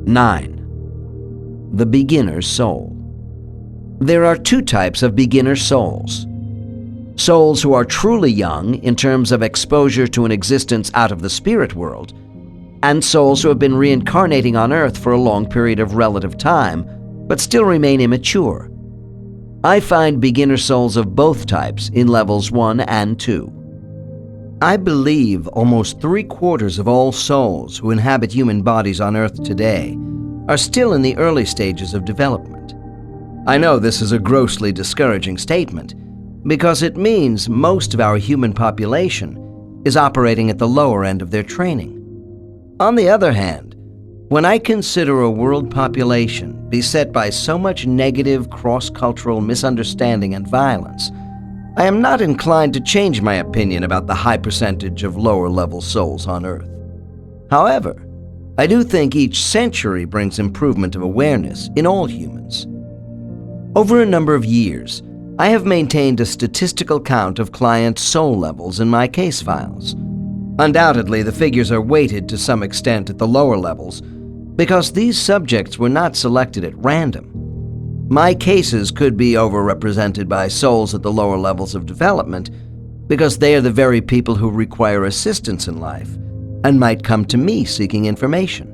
9. The beginner soul. There are two types of beginner souls. Souls who are truly young in terms of exposure to an existence out of the spirit world, and souls who have been reincarnating on Earth for a long period of relative time, but still remain immature. I find beginner souls of both types in levels 1 and 2. I believe almost 3/4 of all souls who inhabit human bodies on Earth today are still in the early stages of development. I know this is a grossly discouraging statement, because it means most of our human population is operating at the lower end of their training. On the other hand, when I consider a world population beset by so much negative cross-cultural misunderstanding and violence, I am not inclined to change my opinion about the high percentage of lower-level souls on Earth. However, I do think each century brings improvement of awareness in all humans. Over a number of years, I have maintained a statistical count of client soul levels in my case files. Undoubtedly, the figures are weighted to some extent at the lower levels because these subjects were not selected at random. My cases could be overrepresented by souls at the lower levels of development because they are the very people who require assistance in life and might come to me seeking information.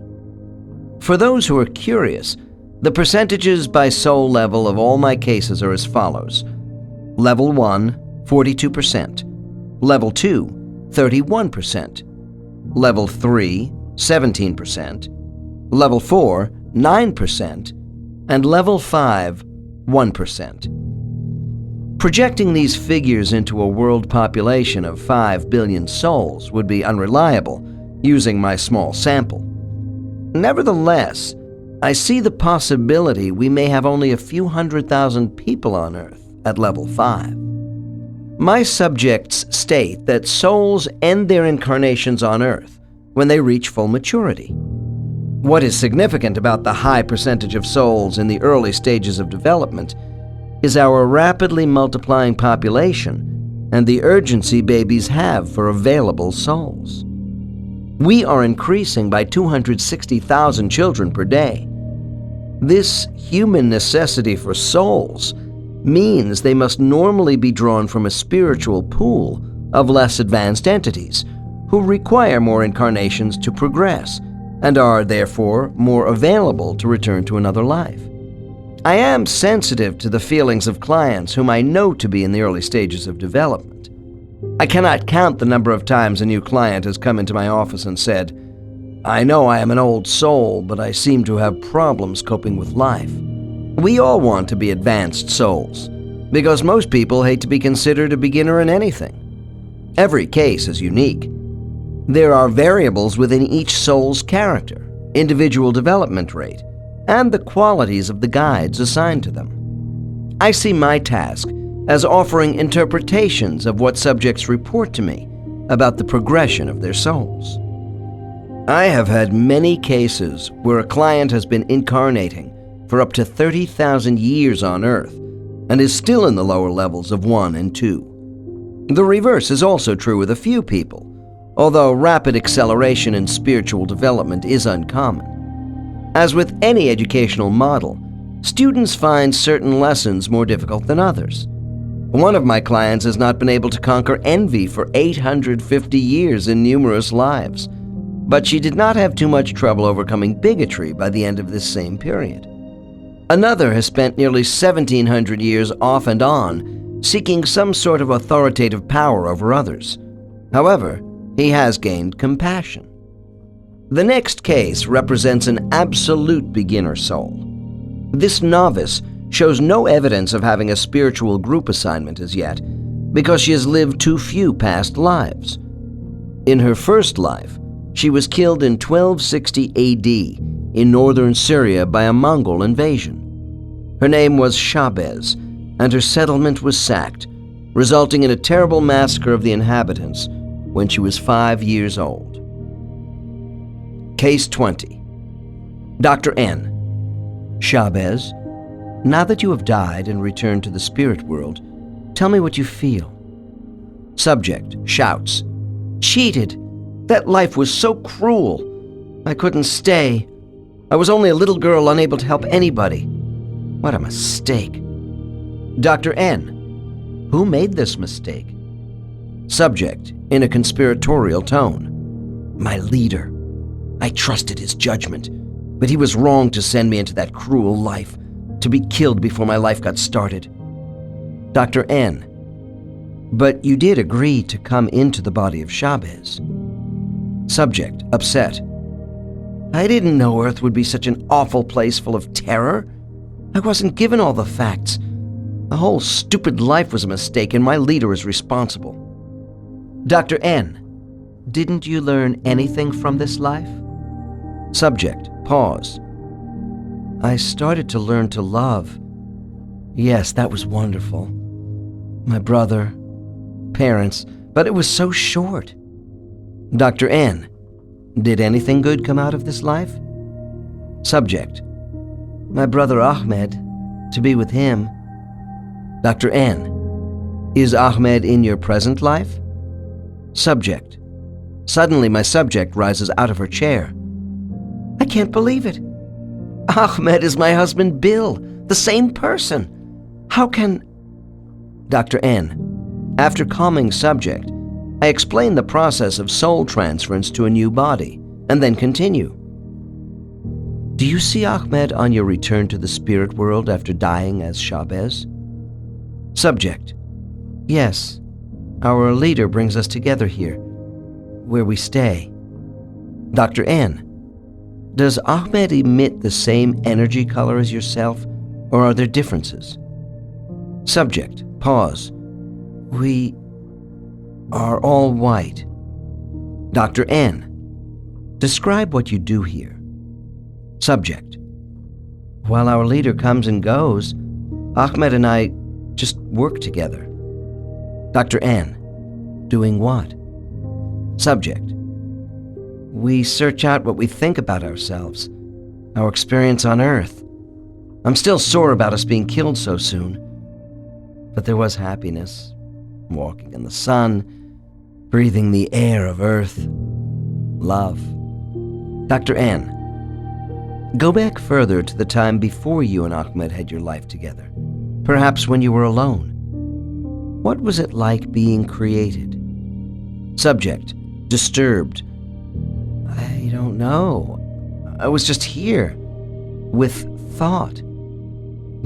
For those who are curious, the percentages by soul level of all my cases are as follows. Level 1, 42%. Level 2, 31%. Level 3, 17%. Level 4, 9%. And Level 5, 1%. Projecting these figures into a world population of 5 billion souls would be unreliable using my small sample. Nevertheless, I see the possibility we may have only a few 100,000 people on Earth at Level 5. My subjects state that souls end their incarnations on Earth when they reach full maturity. What is significant about the high percentage of souls in the early stages of development is our rapidly multiplying population and the urgency babies have for available souls. We are increasing by 260,000 children per day. This human necessity for souls means they must normally be drawn from a spiritual pool of less advanced entities who require more incarnations to progress and are therefore more available to return to another life. I am sensitive to the feelings of clients whom I know to be in the early stages of development. I cannot count the number of times a new client has come into my office and said, "I know I am an old soul, but I seem to have problems coping with life." We all want to be advanced souls, because most people hate to be considered a beginner in anything. Every case is unique. There are variables within each soul's character, individual development rate, and the qualities of the guides assigned to them. I see my task as offering interpretations of what subjects report to me about the progression of their souls. I have had many cases where a client has been incarnating for up to 30,000 years on Earth and is still in the lower levels of 1 and 2. The reverse is also true with a few people, although rapid acceleration in spiritual development is uncommon. As with any educational model, students find certain lessons more difficult than others. One of my clients has not been able to conquer envy for 850 years in numerous lives, but she did not have too much trouble overcoming bigotry by the end of this same period. Another has spent nearly 1,700 years off and on, seeking some sort of authoritative power over others. However, he has gained compassion. The next case represents an absolute beginner soul. This novice shows no evidence of having a spiritual group assignment as yet, because she has lived too few past lives. In her first life, she was killed in 1260 AD in northern Syria by a Mongol invasion. Her name was Shabez, and her settlement was sacked, resulting in a terrible massacre of the inhabitants when she was 5 years old. Case 20. Dr. N. Shabez, now that you have died and returned to the spirit world, tell me what you feel. Subject shouts, "Cheated! That life was so cruel! I couldn't stay. I was only a little girl unable to help anybody. What a mistake. Dr. N. Who made this mistake? Subject, in a conspiratorial tone. My leader. I trusted his judgment, but he was wrong to send me into that cruel life, to be killed before my life got started. Dr. N. But you did agree to come into the body of Chavez. Subject, upset. I didn't know Earth would be such an awful place full of terror. I wasn't given all the facts. The whole stupid life was a mistake, and my leader is responsible. Dr. N. Didn't you learn anything from this life? Subject, pause. I started to learn to love. Yes, that was wonderful. My brother, parents, but it was so short. Dr. N. Did anything good come out of this life? Subject. My brother Ahmed, to be with him. Dr. N. Is Ahmed in your present life? Subject. Suddenly my subject rises out of her chair. I can't believe it. Ahmed is my husband Bill, the same person. How can... Dr. N. After calming subject, I explain the process of soul transference to a new body, and then continue. Do you see Ahmed on your return to the spirit world after dying as Chavez? Subject. Yes. Our leader brings us together here, where we stay. Dr. N. Does Ahmed emit the same energy color as yourself, or are there differences? Subject. Pause. We are all white. Dr. N. Describe what you do here. Subject. While our leader comes and goes, Ahmed and I just work together. Dr. N. Doing what? Subject. We search out what we think about ourselves, our experience on Earth. I'm still sore about us being killed so soon, but there was happiness, walking in the sun, breathing the air of Earth, love. Dr. N. Go back further to the time before you and Ahmed had your life together, perhaps when you were alone. What was it like being created? Subject, disturbed. I don't know. I was just here, with thought.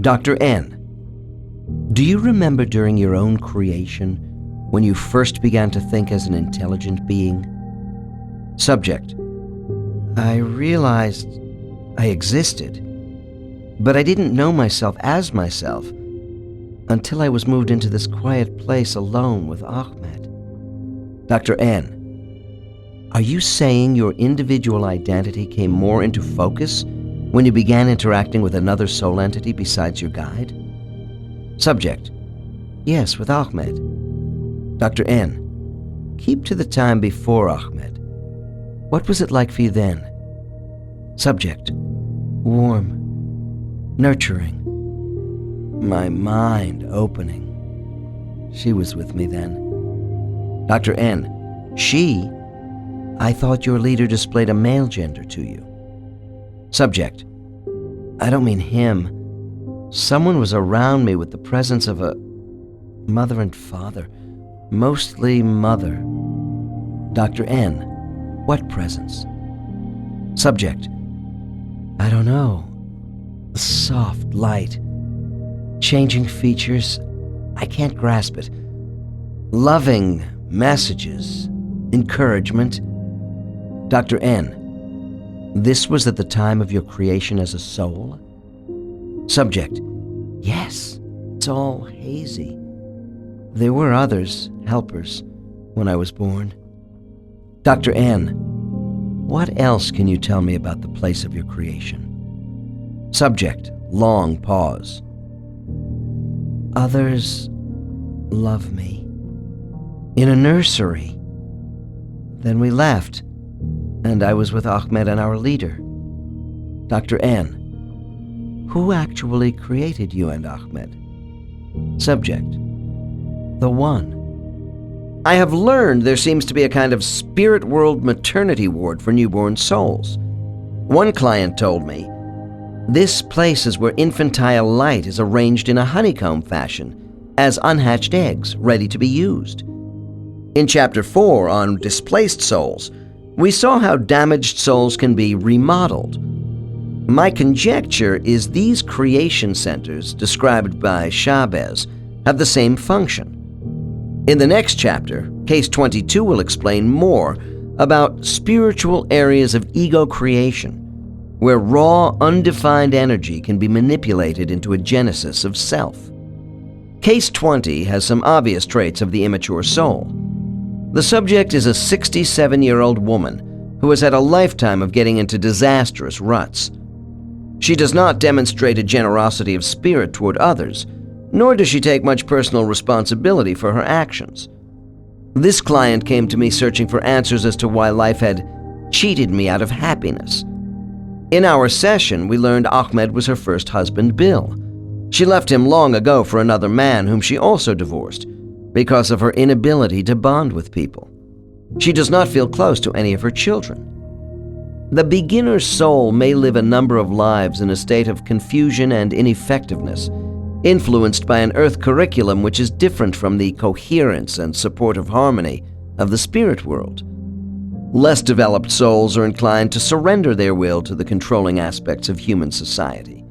Dr. N. Do you remember during your own creation when you first began to think as an intelligent being? Subject. I realized I existed, but I didn't know myself as myself until I was moved into this quiet place alone with Ahmed. Dr. N. Are you saying your individual identity came more into focus when you began interacting with another soul entity besides your guide? Subject. Yes, with Ahmed. Dr. N. Keep to the time before Ahmed. What was it like for you then? Subject. Warm. Nurturing. My mind opening. She was with me then. Dr. N. She? I thought your leader displayed a male gender to you. Subject. I don't mean him. Someone was around me with the presence of a mother and father. Mostly mother. Dr. N. What presence? Subject. I don't know. A soft light. Changing features. I can't grasp it. Loving messages. Encouragement. Dr. N. This was at the time of your creation as a soul? Subject. Yes, it's all hazy. There were others, helpers, when I was born. Dr. N. What else can you tell me about the place of your creation? Subject. Long pause. Others love me. In a nursery. Then we left, and I was with Ahmed and our leader. Dr. N. Who actually created you and Ahmed? Subject. The One. I have learned there seems to be a kind of spirit world maternity ward for newborn souls. One client told me, "This place is where infantile light is arranged in a honeycomb fashion as unhatched eggs ready to be used." In Chapter 4 on displaced souls, we saw how damaged souls can be remodeled. My conjecture is these creation centers described by Chavez have the same function. In the next chapter, Case 22 will explain more about spiritual areas of ego creation, where raw, undefined energy can be manipulated into a genesis of self. Case 20 has some obvious traits of the immature soul. The subject is a 67-year-old woman who has had a lifetime of getting into disastrous ruts. She does not demonstrate a generosity of spirit toward others, nor does she take much personal responsibility for her actions. This client came to me searching for answers as to why life had cheated me out of happiness. In our session, we learned Ahmed was her first husband, Bill. She left him long ago for another man whom she also divorced because of her inability to bond with people. She does not feel close to any of her children. The beginner's soul may live a number of lives in a state of confusion and ineffectiveness, influenced by an earth curriculum which is different from the coherence and supportive harmony of the spirit world. Less developed souls are inclined to surrender their will to the controlling aspects of human society,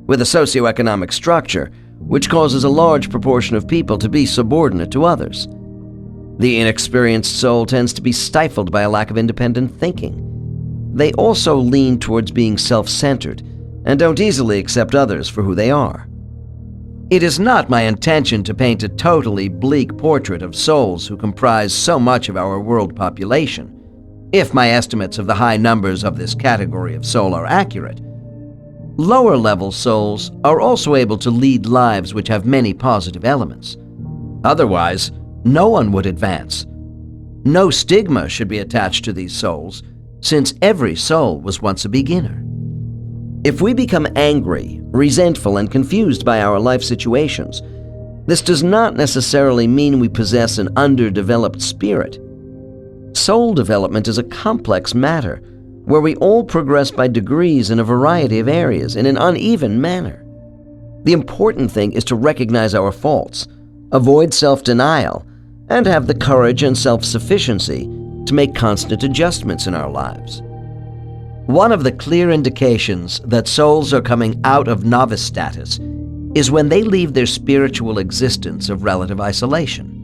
with a socioeconomic structure which causes a large proportion of people to be subordinate to others. The inexperienced soul tends to be stifled by a lack of independent thinking. They also lean towards being self-centered and don't easily accept others for who they are. It is not my intention to paint a totally bleak portrait of souls who comprise so much of our world population, if my estimates of the high numbers of this category of soul are accurate. Lower-level souls are also able to lead lives which have many positive elements. Otherwise, no one would advance. No stigma should be attached to these souls, since every soul was once a beginner. If we become angry, resentful, and confused by our life situations, this does not necessarily mean we possess an underdeveloped spirit. Soul development is a complex matter, where we all progress by degrees in a variety of areas in an uneven manner. The important thing is to recognize our faults, avoid self-denial, and have the courage and self-sufficiency to make constant adjustments in our lives. One of the clear indications that souls are coming out of novice status is when they leave their spiritual existence of relative isolation.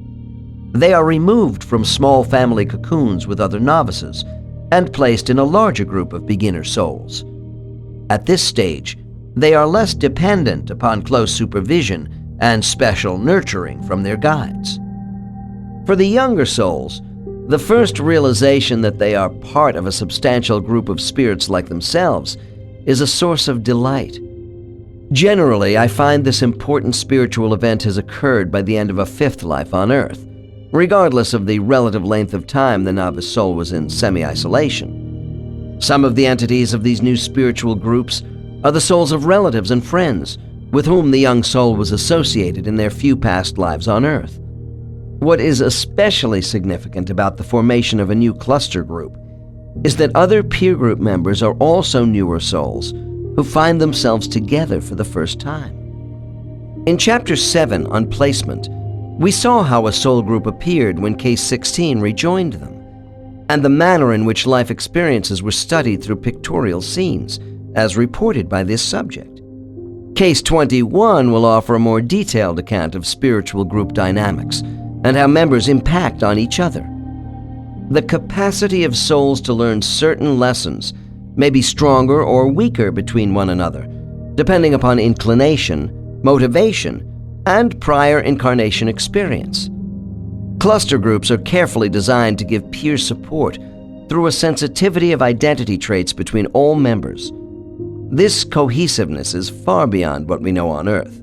They are removed from small family cocoons with other novices and placed in a larger group of beginner souls. At this stage, they are less dependent upon close supervision and special nurturing from their guides. For the younger souls, the first realization that they are part of a substantial group of spirits like themselves is a source of delight. Generally, I find this important spiritual event has occurred by the end of a fifth life on Earth, regardless of the relative length of time the novice soul was in semi-isolation. Some of the entities of these new spiritual groups are the souls of relatives and friends with whom the young soul was associated in their few past lives on Earth. What is especially significant about the formation of a new cluster group is that other peer group members are also newer souls who find themselves together for the first time. In Chapter 7 on placement, we saw how a soul group appeared when Case 16 rejoined them, and the manner in which life experiences were studied through pictorial scenes, as reported by this subject. Case 21 will offer a more detailed account of spiritual group dynamics and how members impact on each other. The capacity of souls to learn certain lessons may be stronger or weaker between one another, depending upon inclination, motivation, and prior incarnation experience. Cluster groups are carefully designed to give peer support through a sensitivity of identity traits between all members. This cohesiveness is far beyond what we know on Earth.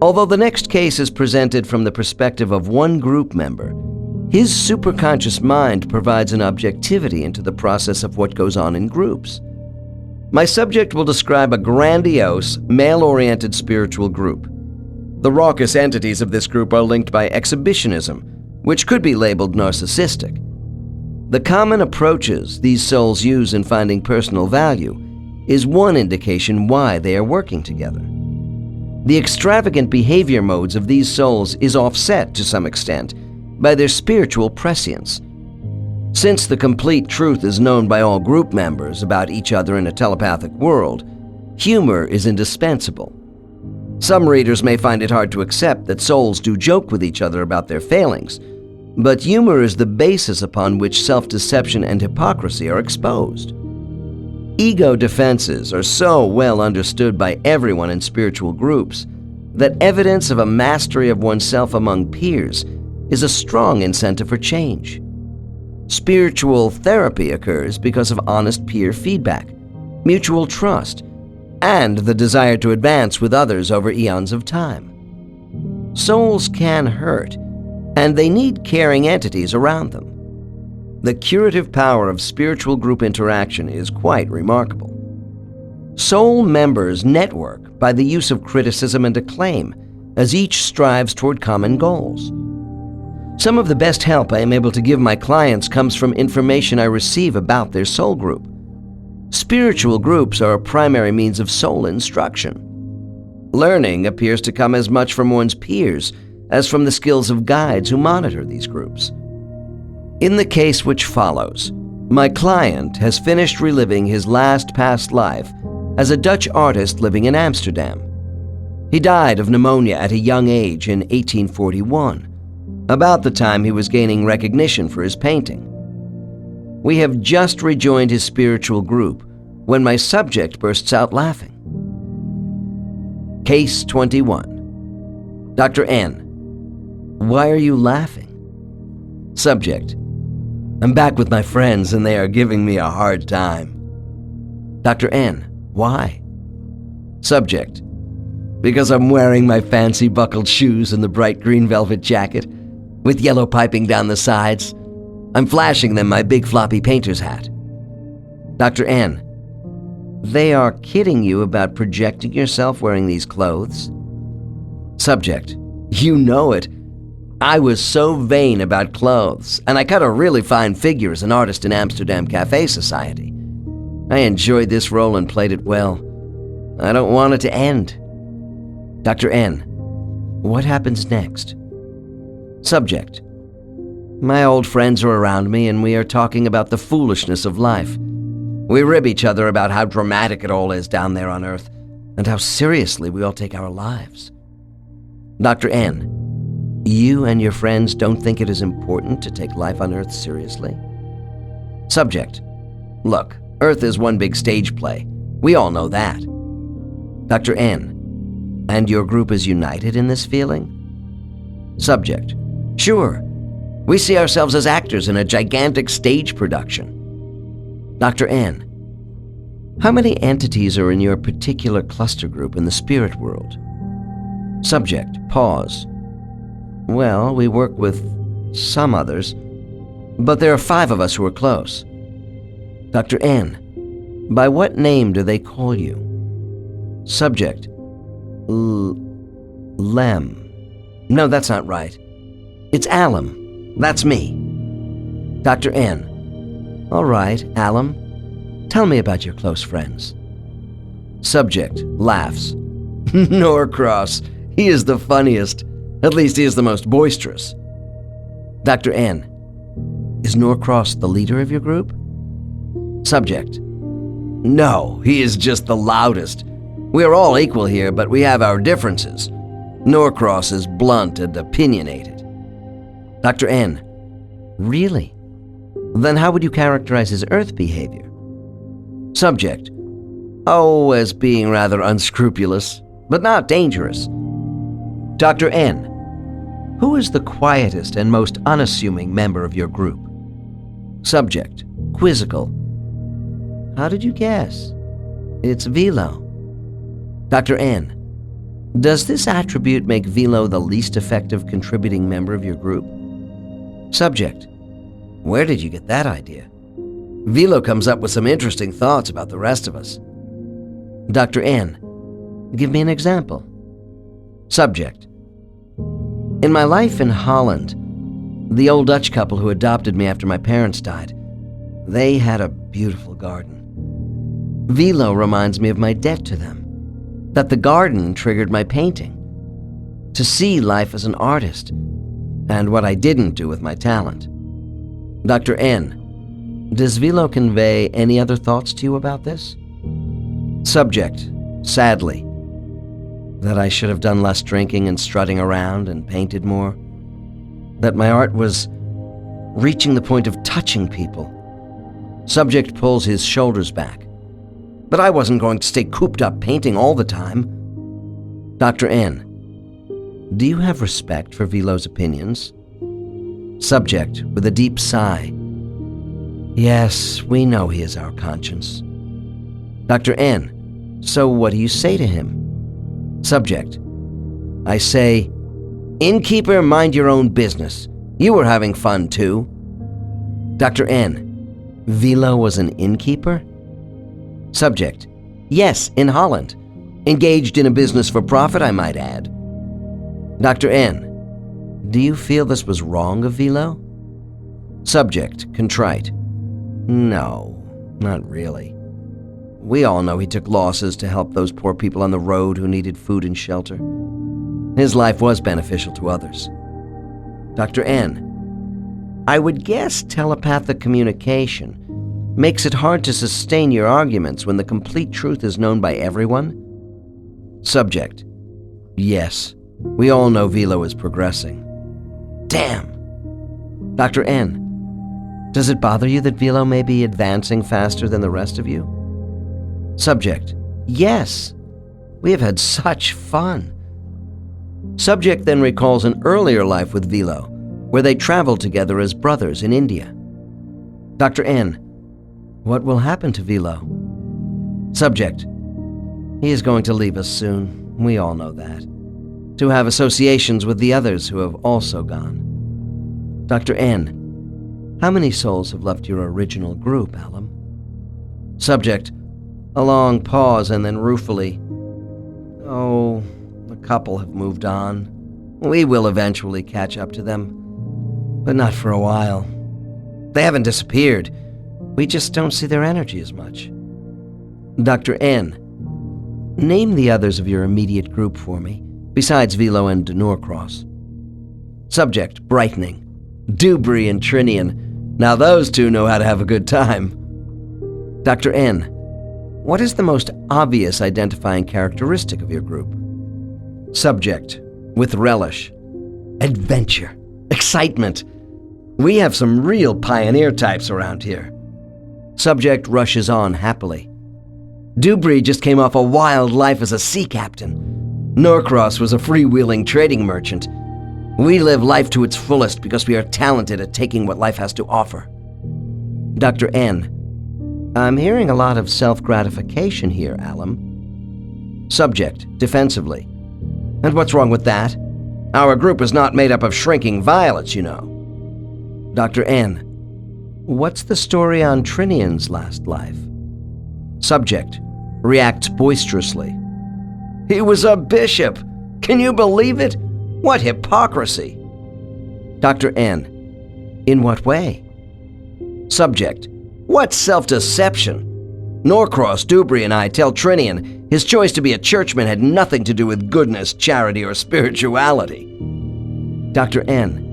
Although the next case is presented from the perspective of one group member, his superconscious mind provides an objectivity into the process of what goes on in groups. My subject will describe a grandiose, male-oriented spiritual group. The raucous entities of this group are linked by exhibitionism, which could be labeled narcissistic. The common approaches these souls use in finding personal value is one indication why they are working together. The extravagant behavior modes of these souls is offset to some extent by their spiritual prescience. Since the complete truth is known by all group members about each other in a telepathic world, humor is indispensable. Some readers may find it hard to accept that souls do joke with each other about their failings, but humor is the basis upon which self-deception and hypocrisy are exposed. Ego defenses are so well understood by everyone in spiritual groups that evidence of a mastery of oneself among peers is a strong incentive for change. Spiritual therapy occurs because of honest peer feedback, mutual trust, and the desire to advance with others over eons of time. Souls can hurt, and they need caring entities around them. The curative power of spiritual group interaction is quite remarkable. Soul members network by the use of criticism and acclaim as each strives toward common goals. Some of the best help I am able to give my clients comes from information I receive about their soul group. Spiritual groups are a primary means of soul instruction. Learning appears to come as much from one's peers as from the skills of guides who monitor these groups. In the case which follows, my client has finished reliving his last past life as a Dutch artist living in Amsterdam. He died of pneumonia at a young age in 1841, about the time he was gaining recognition for his painting. We have just rejoined his spiritual group when my subject bursts out laughing. Case 21. Dr. N. Why are you laughing? Subject. I'm back with my friends and they are giving me a hard time. Dr. N. Why? Subject. Because I'm wearing my fancy buckled shoes and the bright green velvet jacket, with yellow piping down the sides. I'm flashing them my big floppy painter's hat. Dr. N. They are kidding you about projecting yourself wearing these clothes? Subject. You know it. I was so vain about clothes, and I cut a really fine figure as an artist in Amsterdam Cafe Society. I enjoyed this role and played it well. I don't want it to end. Dr. N. What happens next? Subject. My old friends are around me and we are talking about the foolishness of life. We rib each other about how dramatic it all is down there on Earth and how seriously we all take our lives. Dr. N. You and your friends don't think it is important to take life on Earth seriously? Subject. Look, Earth is one big stage play. We all know that. Dr. N. And your group is united in this feeling? Subject. Sure. We see ourselves as actors in a gigantic stage production. Dr. N. How many entities are in your particular cluster group in the spirit world? Subject. Pause. Well, we work with some others, but there are 5 of us who are close. Dr. N. By what name do they call you? Subject. Lem. No, that's not right. It's Alum. That's me. Dr. N. All right, Alum. Tell me about your close friends. Subject. Laughs. Norcross. He is the funniest. At least he is the most boisterous. Dr. N. Is Norcross the leader of your group? Subject. No, he is just the loudest. We are all equal here, but we have our differences. Norcross is blunt and opinionated. Dr. N. Really? Then how would you characterize his Earth behavior? Subject. Oh, as being rather unscrupulous, but not dangerous. Dr. N. Who is the quietest and most unassuming member of your group? Subject. Quizzical. How did you guess? It's Velo. Dr. N. Does this attribute make Velo the least effective contributing member of your group? Subject. Where did you get that idea? Velo comes up with some interesting thoughts about the rest of us. Dr. N. Give me an example. Subject. In my life in Holland, the old Dutch couple who adopted me after my parents died They had a beautiful garden. Velo reminds me of my debt to them, that the garden triggered my painting, to see life as an artist, and what I didn't do with my talent. Dr. N, does Velo convey any other thoughts to you about this? Subject, sadly, that I should have done less drinking and strutting around and painted more, that my art was reaching the point of touching people. Subject pulls his shoulders back. But I wasn't going to stay cooped up painting all the time. Dr. N, do you have respect for Velo's opinions? Subject, with a deep sigh. Yes, we know he is our conscience. Dr. N, so what do you say to him? Subject, I say, innkeeper, mind your own business. You were having fun too. Dr. N, Velo was an innkeeper? Subject, yes, in Holland. Engaged in a business for profit, I might add. Dr. N, do you feel this was wrong of Velo? Subject, contrite. No, not really. We all know he took losses to help those poor people on the road who needed food and shelter. His life was beneficial to others. Dr. N, I would guess telepathic communication makes it hard to sustain your arguments when the complete truth is known by everyone? Subject, yes, we all know Velo is progressing. Damn! Dr. N, does it bother you that Velo may be advancing faster than the rest of you? Subject, yes, we have had such fun. Subject then recalls an earlier life with Velo, where they traveled together as brothers in India. Dr. N, what will happen to Velo? Subject, he is going to leave us soon. We all know that. To have associations with the others who have also gone. Dr. N, how many souls have left your original group, Alum? Subject, a long pause and then ruefully. Oh, a couple have moved on. We will eventually catch up to them, but not for a while. They haven't disappeared. We just don't see their energy as much. Dr. N, name the others of your immediate group for me, besides Velo and Norcross. Subject, brightening. Dubry and Trinian. Now those two know how to have a good time. Dr. N, what is the most obvious identifying characteristic of your group? Subject, with relish. Adventure. Excitement. We have some real pioneer types around here. Subject rushes on happily. Dubry just came off a wild life as a sea captain. Norcross was a freewheeling trading merchant. We live life to its fullest because we are talented at taking what life has to offer. Dr. N, I'm hearing a lot of self-gratification here, Alum. Subject, defensively. And what's wrong with that? Our group is not made up of shrinking violets, you know. Dr. N, what's the story on Trinian's last life? Subject, reacts boisterously. He was a bishop. Can you believe it? What hypocrisy! Dr. N, in what way? Subject, what self-deception? Norcross, Dubry, and I tell Trinian his choice to be a churchman had nothing to do with goodness, charity, or spirituality. Dr. N,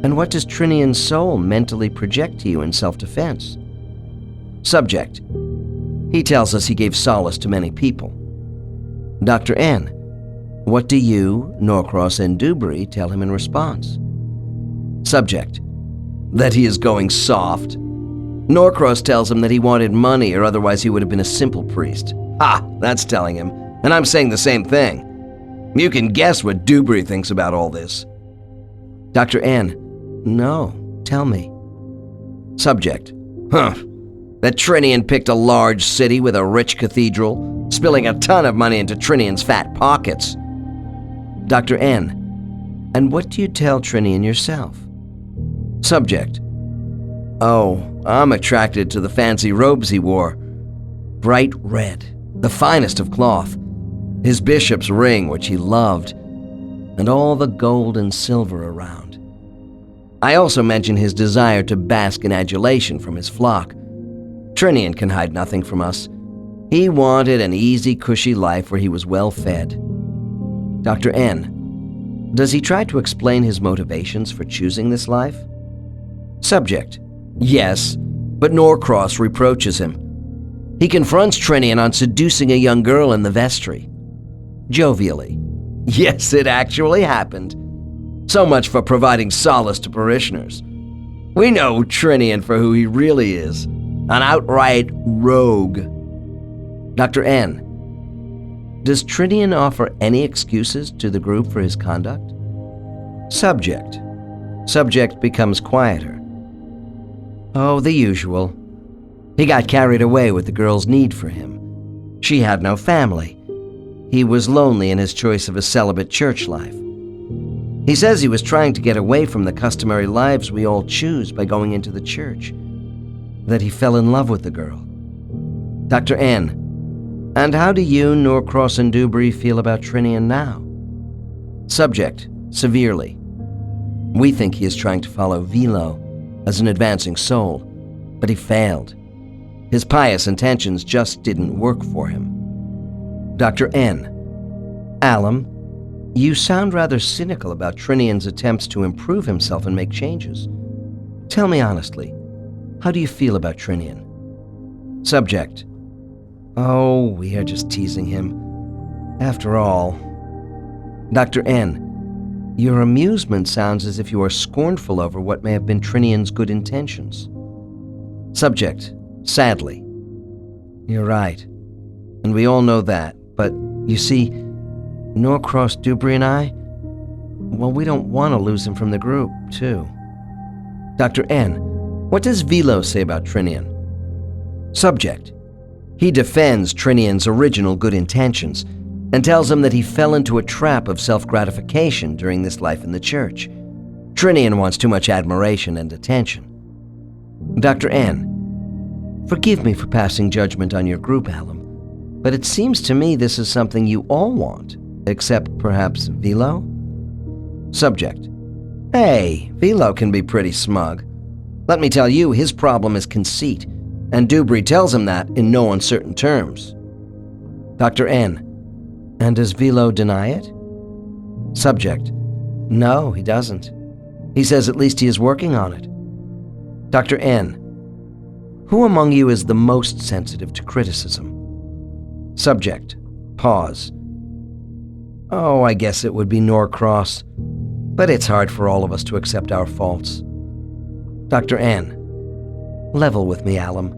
and what does Trinian's soul mentally project to you in self-defense? Subject, he tells us he gave solace to many people. Dr. N, what do you, Norcross, and Dubry tell him in response? Subject, that he is going soft. Norcross tells him that he wanted money or otherwise he would have been a simple priest. Ha! That's telling him, and I'm saying the same thing. You can guess what Dubry thinks about all this. Dr. N, no, tell me. Subject, that Trinian picked a large city with a rich cathedral, spilling a ton of money into Trinian's fat pockets. Dr. N, and what do you tell Trinian yourself? Subject, oh, I'm attracted to the fancy robes he wore. Bright red, the finest of cloth, his bishop's ring, which he loved, and all the gold and silver around. I also mention his desire to bask in adulation from his flock. Trinian can hide nothing from us. He wanted an easy, cushy life where he was well fed. Dr. N. Does he try to explain his motivations for choosing this life? Subject. Yes, but Norcross reproaches him. He confronts Trinian on seducing a young girl in the vestry. Jovially. Yes, it actually happened. So much for providing solace to parishioners. We know Trinian for who he really is, an outright rogue. Dr. N. Does Trinian offer any excuses to the group for his conduct? Subject. Subject becomes quieter. Oh, the usual. He got carried away with the girl's need for him. She had no family. He was lonely in his choice of a celibate church life. He says he was trying to get away from the customary lives we all choose by going into the church. That he fell in love with the girl. Dr. N. And how do you, Norcross and Dubry, feel about Trinian now? Subject. Severely. We think he is trying to follow Vilo as an advancing soul, but he failed. His pious intentions just didn't work for him. Dr. N. Alum, you sound rather cynical about Trinian's attempts to improve himself and make changes. Tell me honestly, how do you feel about Trinian? Subject. Oh, we are just teasing him. After all. Dr. N. Your amusement sounds as if you are scornful over what may have been Trinian's good intentions. Subject. Sadly. You're right. And we all know that. But, you see, Norcross, Dubry, and I, well, we don't want to lose him from the group, too. Dr. N. What does Vilo say about Trinian? Subject. He defends Trinian's original good intentions and tells him that he fell into a trap of self-gratification during this life in the church. Trinian wants too much admiration and attention. Dr. N. Forgive me for passing judgment on your group, Alum, but it seems to me this is something you all want, except perhaps Vilo? Subject. Hey, Vilo can be pretty smug. Let me tell you, his problem is conceit, and Dubry tells him that in no uncertain terms. Dr. N. And does Vilo deny it? Subject. No, he doesn't. He says at least he is working on it. Dr. N. Who among you is the most sensitive to criticism? Subject. Pause. Oh, I guess it would be Norcross, but it's hard for all of us to accept our faults. Dr. N. Level with me, Alum.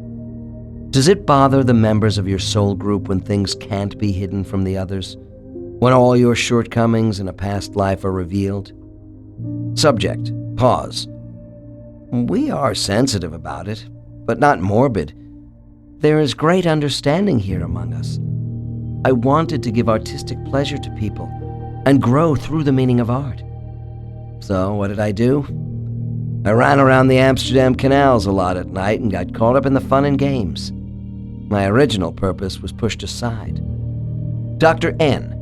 Does it bother the members of your soul group when things can't be hidden from the others? When all your shortcomings in a past life are revealed? Subject. Pause. We are sensitive about it, but not morbid. There is great understanding here among us. I wanted to give artistic pleasure to people and grow through the meaning of art. So what did I do? I ran around the Amsterdam canals a lot at night and got caught up in the fun and games. My original purpose was pushed aside. Dr. N.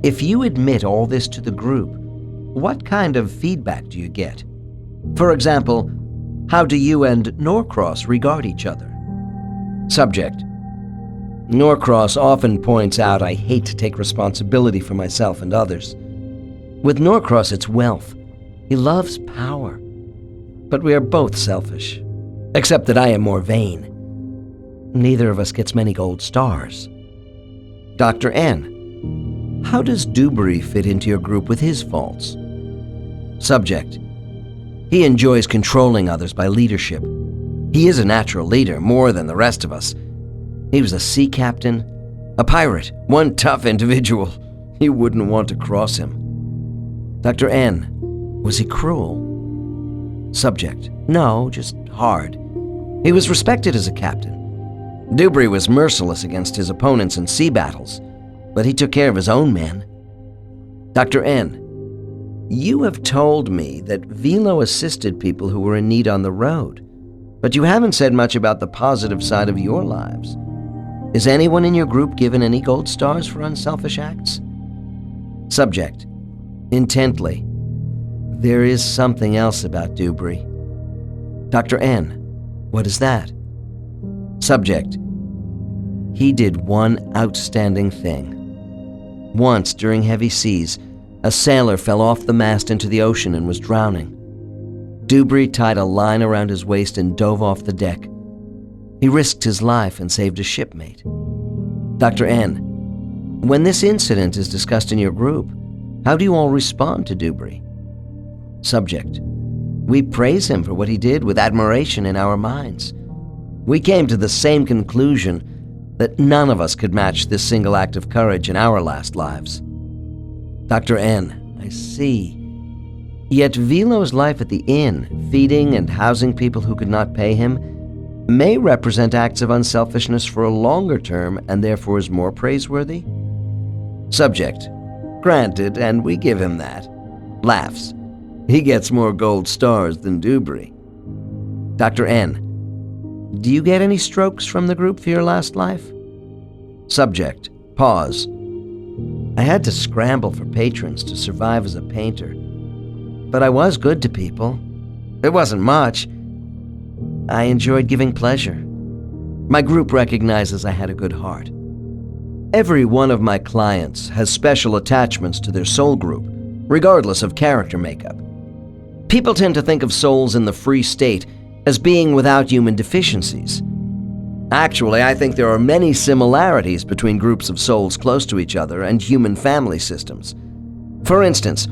If you admit all this to the group, what kind of feedback do you get? For example, how do you and Norcross regard each other? Subject. Norcross often points out I hate to take responsibility for myself and others. With Norcross, it's wealth. He loves power. But we are both selfish, except that I am more vain. Neither of us gets many gold stars. Dr. N. How does Dubry fit into your group with his faults? Subject. He enjoys controlling others by leadership. He is a natural leader, more than the rest of us. He was a sea captain, a pirate, one tough individual. You wouldn't want to cross him. Dr. N. Was he cruel? Subject. No, just hard. He was respected as a captain. Dubry was merciless against his opponents in sea battles, but he took care of his own men. Dr. N. You have told me that Vilo assisted people who were in need on the road, but you haven't said much about the positive side of your lives. Is anyone in your group given any gold stars for unselfish acts? Subject. Intently. There is something else about Dubry. Dr. N. What is that? Subject. He did one outstanding thing. Once, during heavy seas, a sailor fell off the mast into the ocean and was drowning. Dubry tied a line around his waist and dove off the deck. He risked his life and saved a shipmate. Dr. N. When this incident is discussed in your group, how do you all respond to Dubry? Subject. We praise him for what he did with admiration in our minds. We came to the same conclusion that none of us could match this single act of courage in our last lives. Dr. N. I see. Yet Velo's life at the inn, feeding and housing people who could not pay him, may represent acts of unselfishness for a longer term and therefore is more praiseworthy? Subject. Granted, and we give him that. Laughs. He gets more gold stars than Dubry. Dr. N. Do you get any strokes from the group for your last life? Subject. Pause. I had to scramble for patrons to survive as a painter. But I was good to people. It wasn't much. I enjoyed giving pleasure. My group recognizes I had a good heart. Every one of my clients has special attachments to their soul group, regardless of character makeup. People tend to think of souls in the free state as being without human deficiencies. Actually, I think there are many similarities between groups of souls close to each other and human family systems. For instance,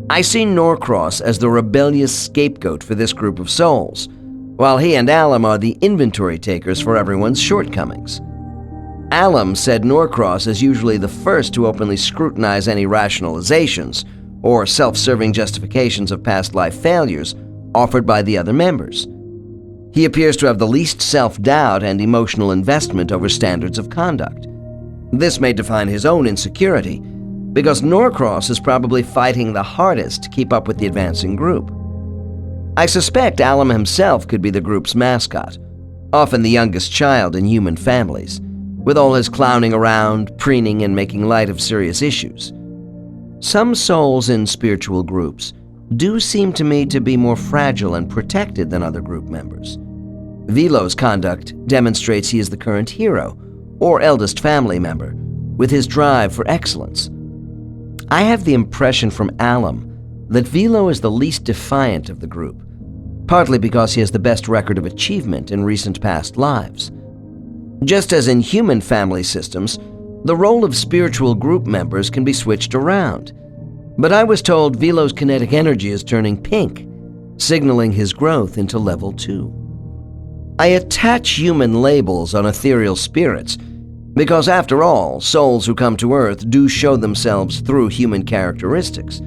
I see Norcross as the rebellious scapegoat for this group of souls, while he and Alum are the inventory takers for everyone's shortcomings. Alum said Norcross is usually the first to openly scrutinize any rationalizations or self-serving justifications of past life failures offered by the other members. He appears to have the least self-doubt and emotional investment over standards of conduct. This may define his own insecurity, because Norcross is probably fighting the hardest to keep up with the advancing group. I suspect Alum himself could be the group's mascot, often the youngest child in human families, with all his clowning around, preening, and making light of serious issues. Some souls in spiritual groups do seem to me to be more fragile and protected than other group members. Velo's conduct demonstrates he is the current hero, or eldest family member, with his drive for excellence. I have the impression from Alum that Velo is the least defiant of the group, partly because he has the best record of achievement in recent past lives. Just as in human family systems, the role of spiritual group members can be switched around. But I was told Velo's kinetic energy is turning pink, signaling his growth into level 2. I attach human labels on ethereal spirits because, after all, souls who come to Earth do show themselves through human characteristics.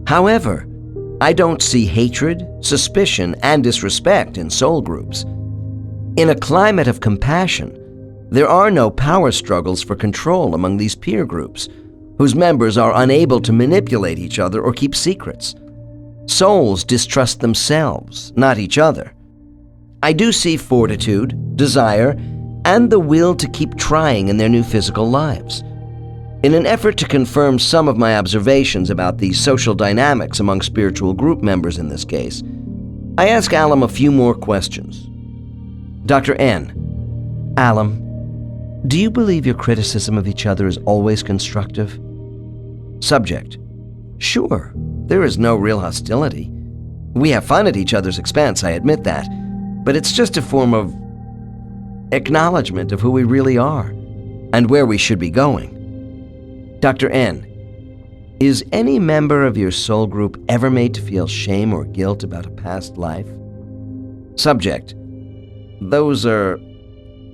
However, I don't see hatred, suspicion, and disrespect in soul groups. In a climate of compassion, there are no power struggles for control among these peer groups, whose members are unable to manipulate each other or keep secrets. Souls distrust themselves, not each other. I do see fortitude, desire, and the will to keep trying in their new physical lives. In an effort to confirm some of my observations about the social dynamics among spiritual group members in this case, I ask Alum a few more questions. Dr. N. Alum, do you believe your criticism of each other is always constructive? Subject. Sure, there is no real hostility. We have fun at each other's expense, I admit that, but it's just a form of acknowledgement of who we really are and where we should be going. Dr. N. Is any member of your soul group ever made to feel shame or guilt about a past life? Subject. Those are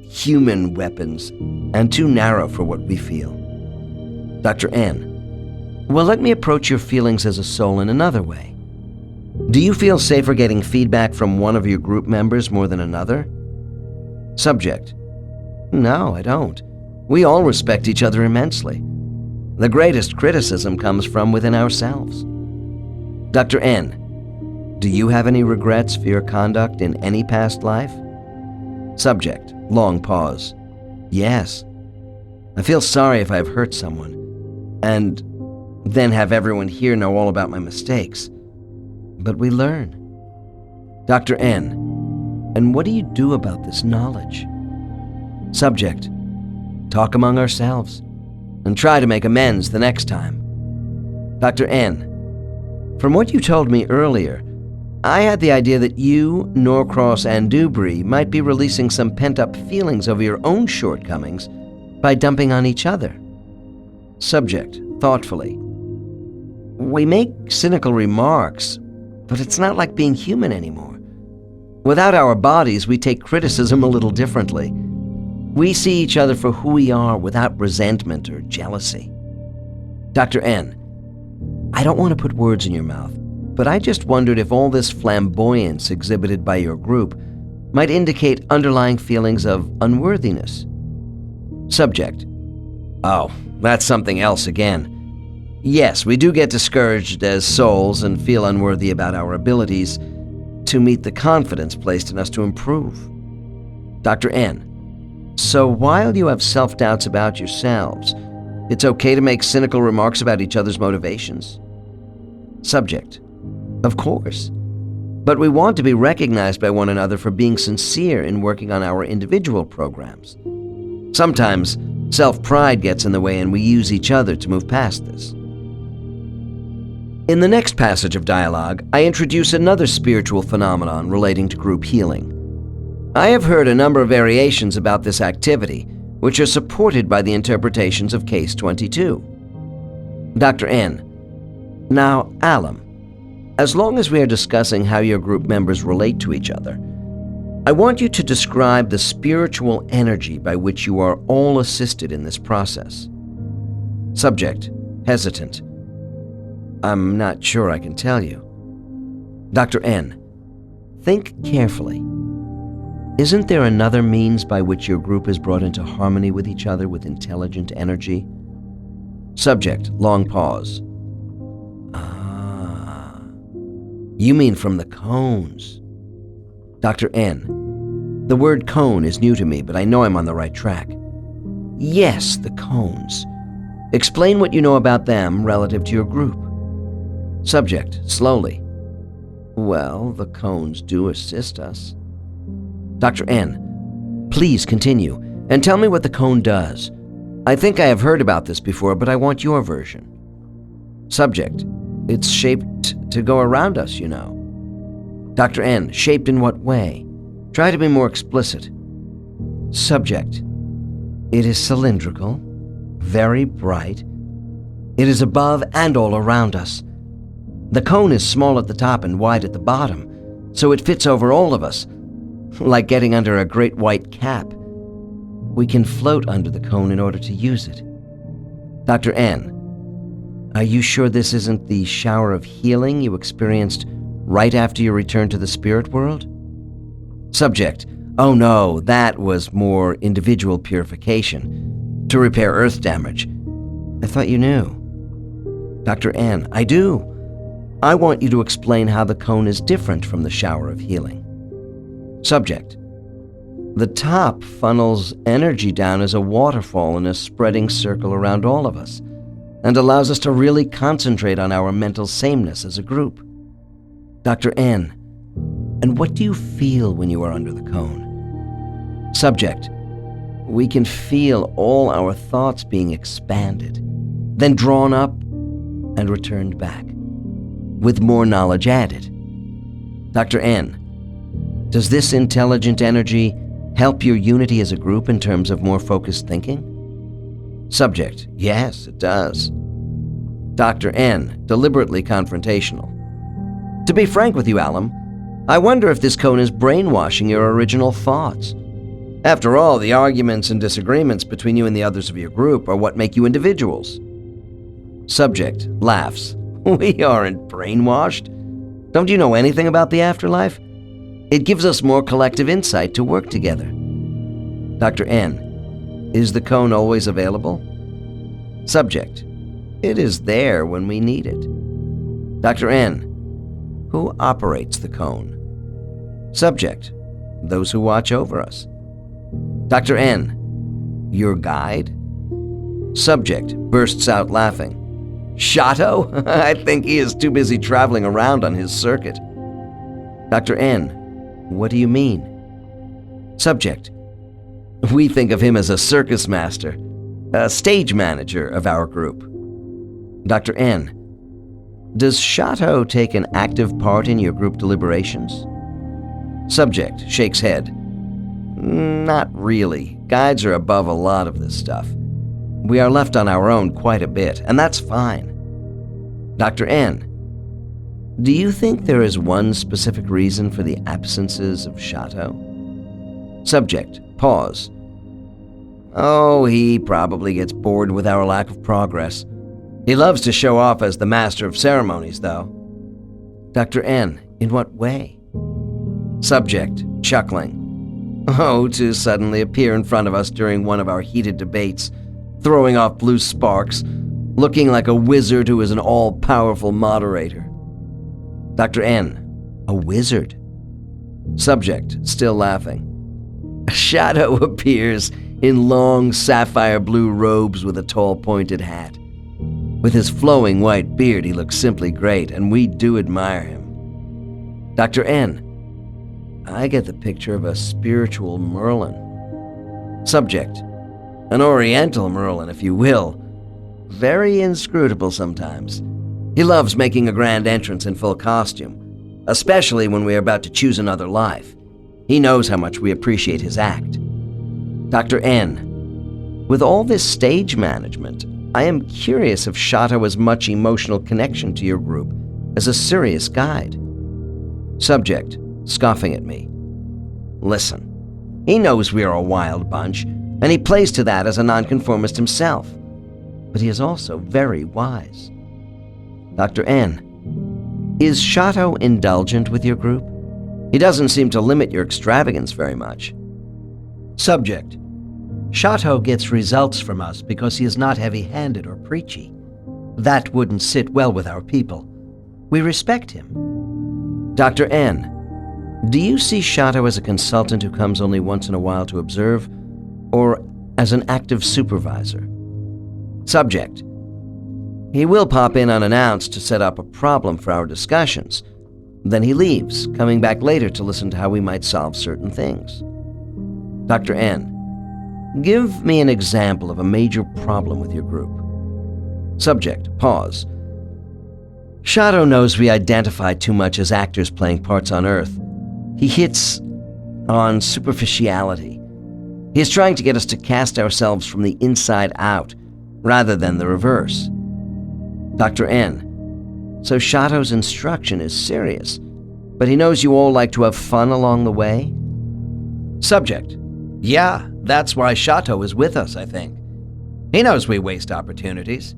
human weapons and too narrow for what we feel. Dr. N. Well, let me approach your feelings as a soul in another way. Do you feel safer getting feedback from one of your group members more than another? Subject. No, I don't. We all respect each other immensely. The greatest criticism comes from within ourselves. Dr. N. Do you have any regrets for your conduct in any past life? Subject. Long pause. Yes. I feel sorry if I've hurt someone, and then have everyone here know all about my mistakes. but we learn. Dr. N. And what do you do about this knowledge? Subject. Talk among ourselves and try to make amends the next time. Dr. N. From what you told me earlier, I had the idea that you, Norcross, and Dubry might be releasing some pent-up feelings over your own shortcomings by dumping on each other. Subject, thoughtfully. We make cynical remarks, but it's not like being human anymore. Without our bodies, we take criticism a little differently. We see each other for who we are without resentment or jealousy. Dr. N. I don't want to put words in your mouth, but I just wondered if all this flamboyance exhibited by your group might indicate underlying feelings of unworthiness. Subject. Oh, that's something else again. Yes, we do get discouraged as souls and feel unworthy about our abilities to meet the confidence placed in us to improve. Dr. N. So while you have self-doubts about yourselves, it's okay to make cynical remarks about each other's motivations? Subject. Of course. But we want to be recognized by one another for being sincere in working on our individual programs. Sometimes self-pride gets in the way and we use each other to move past this. In the next passage of dialogue, I introduce another spiritual phenomenon relating to group healing. I have heard a number of variations about this activity, which are supported by the interpretations of Case 22. Dr. N. Now, Alum, as long as we are discussing how your group members relate to each other, I want you to describe the spiritual energy by which you are all assisted in this process. Subject, hesitant. I'm not sure I can tell you. Dr. N. Think carefully. Isn't there another means by which your group is brought into harmony with each other with intelligent energy? Subject, long pause. You mean from the cones. Dr. N. The word cone is new to me, but I know I'm on the right track. Yes, the cones. Explain what you know about them relative to your group. Subject, slowly. Well, the cones do assist us. Dr. N. Please continue, and tell me what the cone does. I think I have heard about this before, but I want your version. Subject. It's shaped to go around us, you know. Dr. N. Shaped in what way? Try to be more explicit. Subject. It is cylindrical, very bright. It is above and all around us. The cone is small at the top and wide at the bottom, so it fits over all of us, like getting under a great white cap. We can float under the cone in order to use it. Dr. N. Are you sure this isn't the shower of healing you experienced right after your return to the spirit world? Subject. Oh no, that was more individual purification, to repair earth damage. I thought you knew. Dr. N. I do. I want you to explain how the cone is different from the shower of healing. Subject. The top funnels energy down as a waterfall in a spreading circle around all of us, and allows us to really concentrate on our mental sameness as a group. Dr. N. And what do you feel when you are under the cone? Subject. We can feel all our thoughts being expanded, then drawn up and returned back, with more knowledge added. Dr. N. Does this intelligent energy help your unity as a group in terms of more focused thinking? Subject. Yes, it does. Dr. N. Deliberately confrontational. To be frank with you, Alum, I wonder if this cone is brainwashing your original thoughts. After all, the arguments and disagreements between you and the others of your group are what make you individuals. Subject laughs. We aren't brainwashed. Don't you know anything about the afterlife? It gives us more collective insight to work together. Dr. N. Is the cone always available? Subject. It is there when we need it. Dr. N. Who operates the cone? Subject. Those who watch over us. Dr. N. Your guide? Subject bursts out laughing. Shato? I think he is too busy traveling around on his circuit. Dr. N. What do you mean? Subject. We think of him as a circus master, a stage manager of our group. Dr. N. Does Shato take an active part in your group deliberations? Subject shakes head. Not really. Guides are above a lot of this stuff. We are left on our own quite a bit, and that's fine. Dr. N. Do you think there is one specific reason for the absences of Shato? Subject. Pause. Oh, he probably gets bored with our lack of progress. He loves to show off as the master of ceremonies, though. Dr. N. In what way? Subject. Chuckling. Oh, to suddenly appear in front of us during one of our heated debates, throwing off blue sparks, looking like a wizard who is an all-powerful moderator. Dr. N. A wizard? Subject, still laughing. Shadow appears in long sapphire blue robes with a tall pointed hat. With his flowing white beard, he looks simply great, and we do admire him. Dr. N. I get the picture of a spiritual Merlin. Subject. An Oriental Merlin, if you will. Very inscrutable sometimes. He loves making a grand entrance in full costume, especially when we are about to choose another life. He knows how much we appreciate his act. Dr. N. With all this stage management, I am curious if Shato has much emotional connection to your group as a serious guide. Subject, scoffing at me. Listen, he knows we are a wild bunch, and he plays to that as a nonconformist himself. But he is also very wise. Dr. N. Is Shato indulgent with your group? He doesn't seem to limit your extravagance very much. Subject. Shato gets results from us because he is not heavy-handed or preachy. That wouldn't sit well with our people. We respect him. Dr. N. Do you see Shato as a consultant who comes only once in a while to observe, or as an active supervisor? Subject. He will pop in unannounced to set up a problem for our discussions. Then he leaves, coming back later to listen to how we might solve certain things. Dr. N. Give me an example of a major problem with your group. Subject. Pause. Shato knows we identify too much as actors playing parts on Earth. He hits on superficiality. He is trying to get us to cast ourselves from the inside out, rather than the reverse. Dr. N. So Shato's instruction is serious, but he knows you all like to have fun along the way? Subject. Yeah, that's why Shato is with us, I think. He knows we waste opportunities.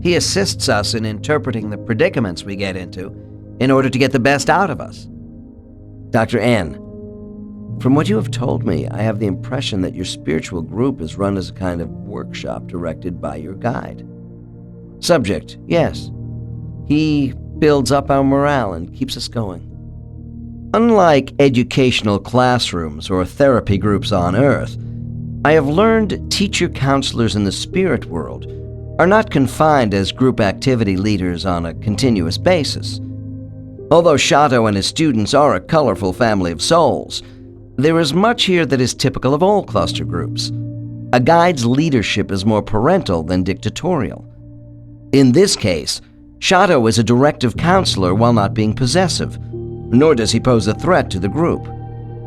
He assists us in interpreting the predicaments we get into in order to get the best out of us. Dr. N. From what you have told me, I have the impression that your spiritual group is run as a kind of workshop directed by your guide. Subject. Yes. He builds up our morale and keeps us going. Unlike educational classrooms or therapy groups on Earth, I have learned teacher counselors in the spirit world are not confined as group activity leaders on a continuous basis. Although Shato and his students are a colorful family of souls, there is much here that is typical of all cluster groups. A guide's leadership is more parental than dictatorial. In this case, Shato is a directive counselor while not being possessive, nor does he pose a threat to the group.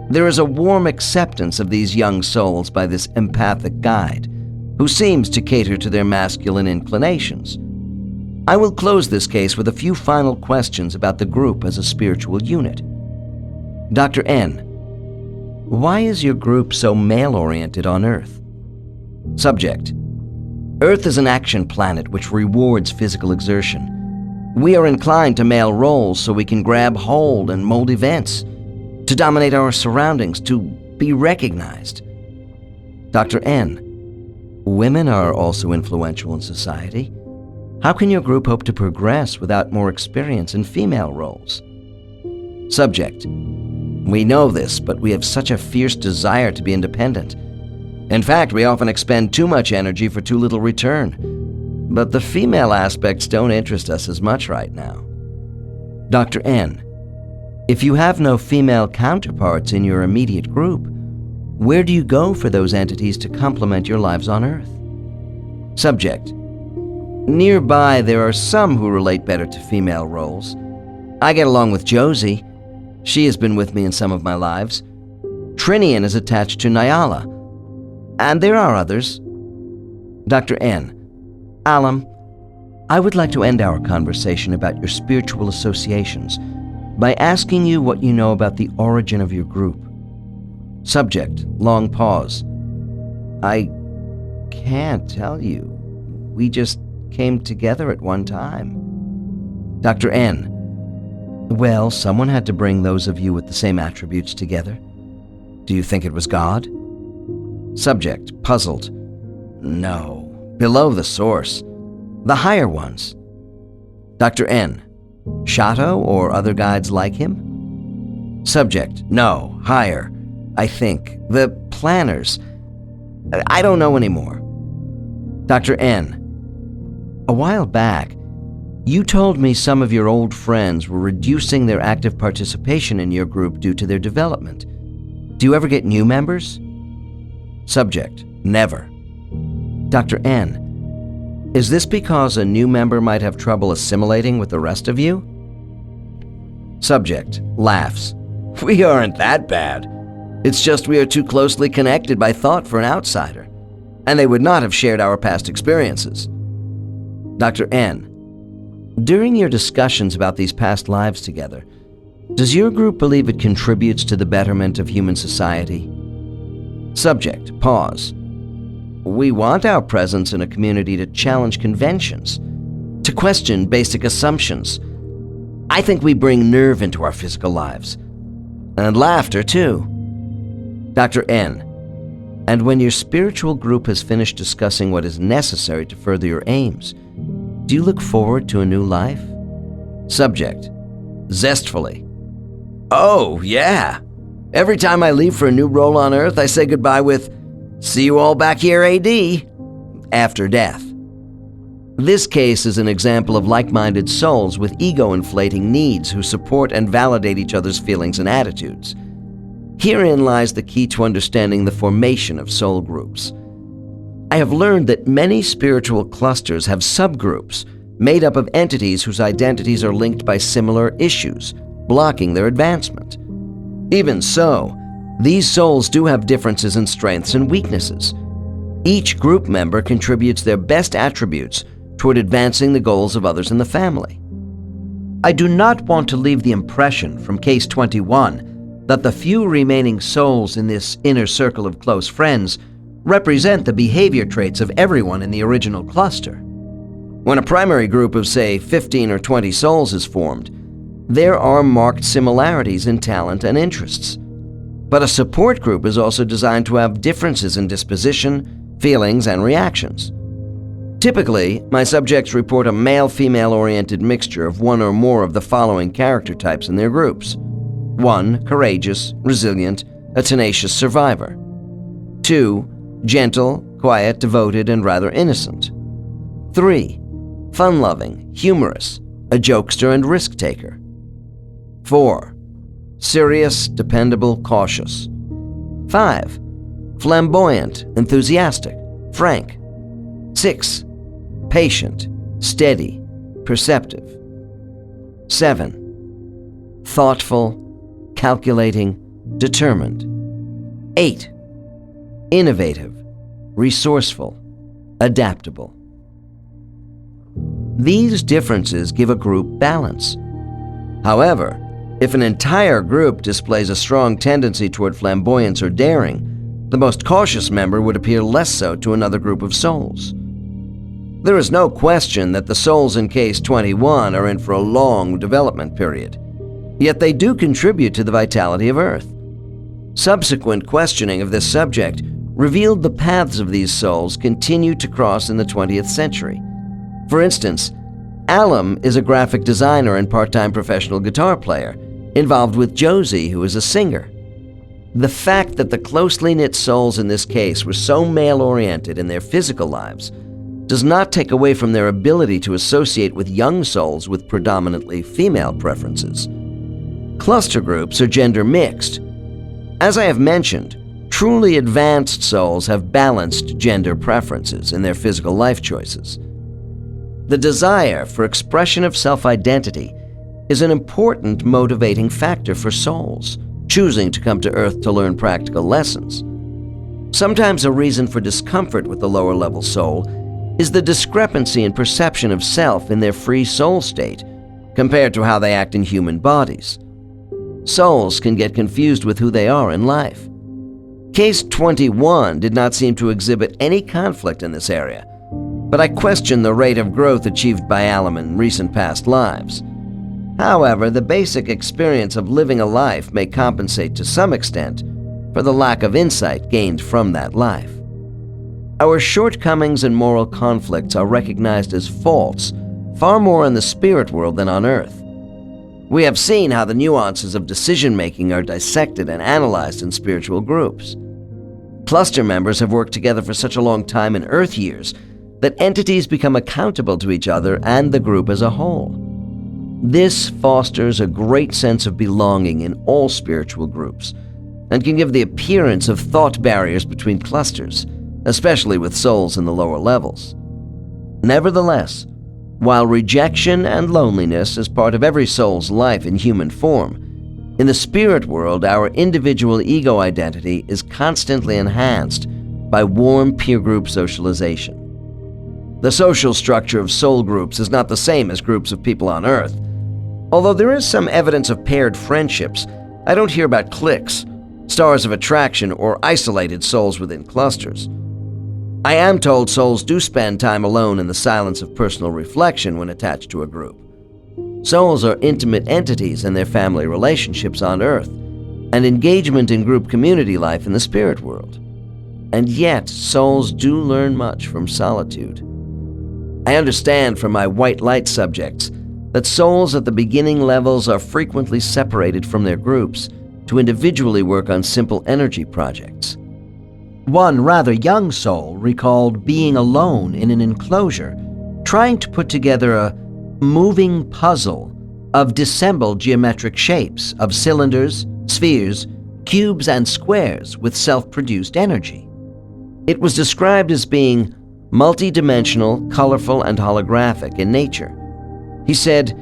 There is a warm acceptance of these young souls by this empathic guide, who seems to cater to their masculine inclinations. I will close this case with a few final questions about the group as a spiritual unit. Dr. N. Why is your group so male-oriented on Earth? Subject. Earth is an action planet which rewards physical exertion. We are inclined to male roles so we can grab hold and mold events, to dominate our surroundings, to be recognized. Dr. N. Women are also influential in society. How can your group hope to progress without more experience in female roles? Subject. We know this, but we have such a fierce desire to be independent. In fact, we often expend too much energy for too little return. but the female aspects don't interest us as much right now. Dr. N, if you have no female counterparts in your immediate group, where do you go for those entities to complement your lives on Earth? Subject: nearby there are some who relate better to female roles. I get along with Josie. She has been with me in some of my lives. Trinian is attached to Nyala. And there are others. Dr. N, Alum, I would like to end our conversation about your spiritual associations by asking you what you know about the origin of your group. Subject: long pause. I can't tell you. We just came together at one time. Dr. N, well, someone had to bring those of you with the same attributes together. Do you think it was God? Subject: puzzled. No, below the source. The higher ones. Dr. N, Shato or other guides like him? Subject: no, higher. I think. The planners. I don't know anymore. Dr. N, a while back, you told me some of your old friends were reducing their active participation in your group due to their development. Do you ever get new members? Subject: never. Dr. N, is this because a new member might have trouble assimilating with the rest of you? Subject laughs. We aren't that bad. It's just we are too closely connected by thought for an outsider, and they would not have shared our past experiences. Dr. N, during your discussions about these past lives together, does your group believe it contributes to the betterment of human society? Subject: pause. We want our presence in a community to challenge conventions, to question basic assumptions. I think we bring nerve into our physical lives. And laughter, too. Dr. N, and when your spiritual group has finished discussing what is necessary to further your aims, do you look forward to a new life? Subject: zestfully. Oh, yeah. Every time I leave for a new role on Earth, I say goodbye with, "See you all back here, AD," after death. This case is an example of like-minded souls with ego-inflating needs who support and validate each other's feelings and attitudes. Herein lies the key to understanding the formation of soul groups. I have learned that many spiritual clusters have subgroups made up of entities whose identities are linked by similar issues, blocking their advancement. Even so, these souls do have differences in strengths and weaknesses. Each group member contributes their best attributes toward advancing the goals of others in the family. I do not want to leave the impression from Case 21 that the few remaining souls in this inner circle of close friends represent the behavior traits of everyone in the original cluster. When a primary group of, say, 15 or 20 souls is formed, there are marked similarities in talent and interests. But a support group is also designed to have differences in disposition, feelings, and reactions. Typically, my subjects report a male-female-oriented mixture of one or more of the following character types in their groups. 1. Courageous, resilient, a tenacious survivor. 2. Gentle, quiet, devoted, and rather innocent. 3. Fun-loving, humorous, a jokester and risk-taker. 4. Serious, dependable, cautious. 5. Flamboyant, enthusiastic, frank. 6. Patient, steady, perceptive. 7. Thoughtful, calculating, determined. 8. Innovative, resourceful, adaptable. These differences give a group balance. However, if an entire group displays a strong tendency toward flamboyance or daring, the most cautious member would appear less so to another group of souls. There is no question that the souls in Case 21 are in for a long development period, yet they do contribute to the vitality of Earth. Subsequent questioning of this subject revealed the paths of these souls continued to cross in the 20th century. For instance, Alum is a graphic designer and part-time professional guitar player, involved with Josie, who is a singer. The fact that the closely knit souls in this case were so male-oriented in their physical lives does not take away from their ability to associate with young souls with predominantly female preferences. Cluster groups are gender mixed. As I have mentioned, truly advanced souls have balanced gender preferences in their physical life choices. The desire for expression of self-identity is an important motivating factor for souls choosing to come to Earth to learn practical lessons. Sometimes a reason for discomfort with the lower-level soul is the discrepancy in perception of self in their free soul state compared to how they act in human bodies. Souls can get confused with who they are in life. Case 21 did not seem to exhibit any conflict in this area, but I question the rate of growth achieved by Alum in recent past lives. However, the basic experience of living a life may compensate to some extent for the lack of insight gained from that life. Our shortcomings and moral conflicts are recognized as faults far more in the spirit world than on Earth. We have seen how the nuances of decision-making are dissected and analyzed in spiritual groups. Cluster members have worked together for such a long time in Earth years that entities become accountable to each other and the group as a whole. This fosters a great sense of belonging in all spiritual groups and can give the appearance of thought barriers between clusters, especially with souls in the lower levels. Nevertheless, while rejection and loneliness is part of every soul's life in human form, in the spirit world our individual ego identity is constantly enhanced by warm peer group socialization. The social structure of soul groups is not the same as groups of people on Earth. Although there is some evidence of paired friendships, I don't hear about cliques, stars of attraction, or isolated souls within clusters. I am told souls do spend time alone in the silence of personal reflection when attached to a group. Souls are intimate entities in their family relationships on Earth, and engagement in group community life in the spirit world. And yet, souls do learn much from solitude. I understand from my white light subjects that souls at the beginning levels are frequently separated from their groups to individually work on simple energy projects. One rather young soul recalled being alone in an enclosure, trying to put together a moving puzzle of dissembled geometric shapes of cylinders, spheres, cubes, and squares with self-produced energy. It was described as being multi-dimensional, colorful, and holographic in nature. He said,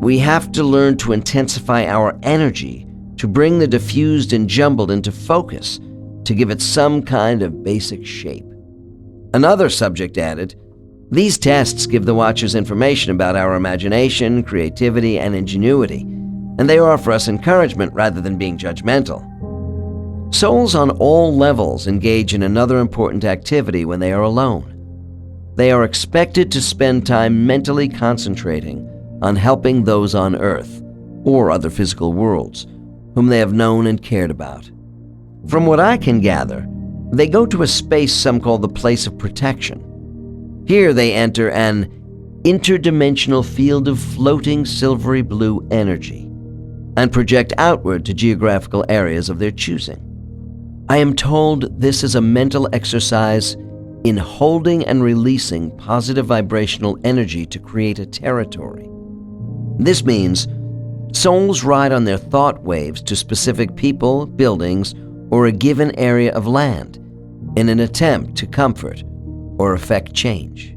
"We have to learn to intensify our energy to bring the diffused and jumbled into focus to give it some kind of basic shape." Another subject added, "These tests give the watchers information about our imagination, creativity, and ingenuity, and they offer us encouragement rather than being judgmental." Souls on all levels engage in another important activity when they are alone. They are expected to spend time mentally concentrating on helping those on Earth, or other physical worlds, whom they have known and cared about. From what I can gather, they go to a space some call the place of protection. Here they enter an interdimensional field of floating silvery blue energy and project outward to geographical areas of their choosing. I am told this is a mental exercise in holding and releasing positive vibrational energy to create a territory. This means souls ride on their thought waves to specific people, buildings, or a given area of land in an attempt to comfort or effect change.